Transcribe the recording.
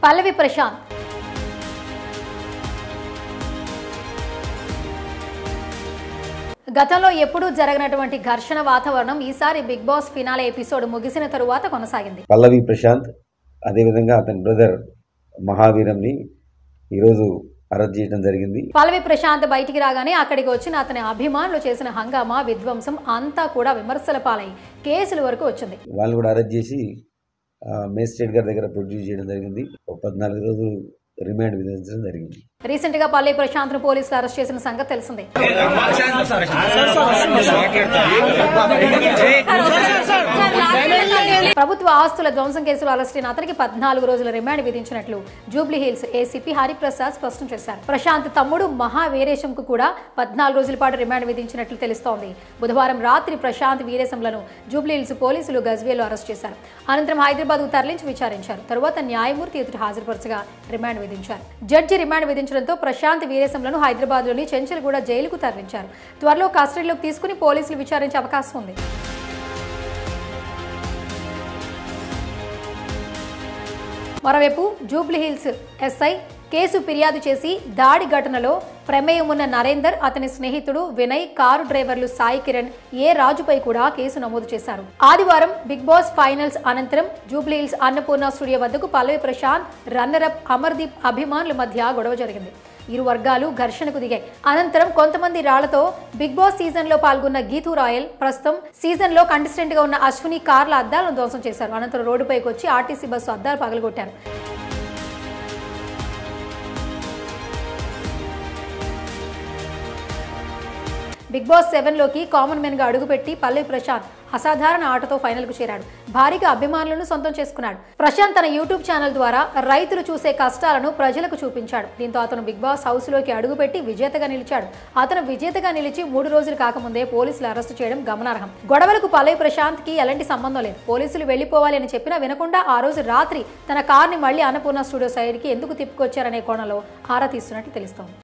పల్లవి ప్రశాంత్ గతంలో ఎప్పుడూ జరగనటువంటి ఘర్షణ వాతావరణం ఈసారి బిగ్ బాస్ ఫినాలే ఎపిసోడ్ ముగిసిన తరువాత కొనసాగింది. పల్లవి ప్రశాంత్ అదేవిధంగా అతని బ్రదర్ మహావీరంని ఈరోజు అరెస్ట్ చేయడం జరిగింది. పల్లవి ప్రశాంత్ బయటికి రాగానే అక్కడికి వచ్చిన అతని అభిమానులు చేసిన హంగామా విధ్వంసం అంతా కూడా విమర్శల పాలై కేసుల వరకు వచ్చింది. వాళ్ళు కూడా అరెస్ట్ చేసి మేజిస్ట్రేట్ గారి దగ్గర ప్రొడ్యూస్ చేయడం జరిగింది. 14 రోజులు రిమాండ్ విధించడం జరిగింది. రీసెంట్ గా పల్లవి ప్రశాంత్ ను పోలీసులు అరెస్ట్ చేసిన సంగతి తెలిసిందే. ప్రభుత్వ ఆస్తుల ధ్వంసం కేసులో అరెస్ట్ అయిన అతనికి 14 రోజుల రిమాండ్ విధించినట్లు జూబ్లీ హిల్స్ ఏసీపీ హరిప్రసాద్ స్పష్టం చేశారు. ప్రశాంత్ తమ్ముడు మహావీరేశం కు కూడా 14 రోజుల పాటు రిమాండ్ విధించినట్లు తెలుస్తోంది. బుధవారం రాత్రి ప్రశాంత్ వీరేశంలను జూబ్లీ హిల్స్ పోలీసులు గజ్వేల్లో అరెస్ట్ చేశారు. అనంతరం హైదరాబాద్ కు తరలించి విచారించారు. తరువాత న్యాయమూర్తి ఎదుట హాజరుపరచగా రిమాండ్ విధించారు. జడ్జి రిమాండ్ విధించడంతో ప్రశాంత్ వీరేశంలను హైదరాబాద్ లోని చెంచల్గూడ జైలుకు తరలించారు. త్వరలో కస్టడీలోకి తీసుకుని పోలీసులు విచారించే అవకాశం ఉంది. మరోవైపు జూబ్లీహిల్స్ ఎస్ఐ కేసు ఫిర్యాదు చేసి దాడి ఘటనలో ప్రమేయం ఉన్న నరేందర్, అతని స్నేహితుడు వినయ్, కారు డ్రైవర్లు సాయి కిరణ్, ఏ రాజుపై కూడా కేసు నమోదు చేశారు. ఆదివారం బిగ్ బాస్ ఫైనల్స్ అనంతరం జూబ్లీహిల్స్ అన్నపూర్ణ స్టూడియో వద్దకు పల్లవి ప్రశాంత్, రన్నరప్ అమర్దీప్ అభిమానుల మధ్య గొడవ జరిగింది. ఇరు వర్గాలు ఘర్షణకు దిగాయి. అనంతరం కొంతమంది రాళ్లతో బిగ్ బాస్ సీజన్ లో పాల్గొన్న గీతూ రాయల్, ప్రస్తుతం సీజన్ లో కంటెస్టెంట్ గా ఉన్న అశ్విని కార్ల అద్దాలను ధ్వంసం చేశారు. అనంతరం రోడ్డుపైకి వచ్చి ఆర్టీసీ బస్సు అద్దాలు పగలగొట్టారు. బిగ్ బాస్ 7 లోకి కామన్ మెన్ గా అడుగుపెట్టి పల్లవి ప్రశాంత్ అసాధారణ ఆటతో ఫైనల్ కు చేరాడు. భారీగా అభిమానులను సొంతం చేసుకున్నాడు. ప్రశాంత్ తన యూట్యూబ్ ఛానల్ ద్వారా రైతులు చూసే కష్టాలను ప్రజలకు చూపించాడు. దీంతో అతను బిగ్ బాస్ హౌస్ లోకి అడుగుపెట్టి విజేతగా నిలిచాడు. అతను విజేతగా నిలిచి 3 రోజులు కాకముందే పోలీసులు అరెస్టు చేయడం గమనార్హం. గొడవలకు పల్లవి ప్రశాంత్ కి ఎలాంటి సంబంధం లేదు. పోలీసులు వెళ్లిపోవాలి అని చెప్పినా వినకుండా ఆ రోజు రాత్రి తన కార్ని మళ్లీ అన్నపూర్ణ స్టూడియో సైడ్ కి ఎందుకు తిప్పుకొచ్చారనే కోణంలో ఆరా తీస్తున్నట్లు తెలుస్తోంది.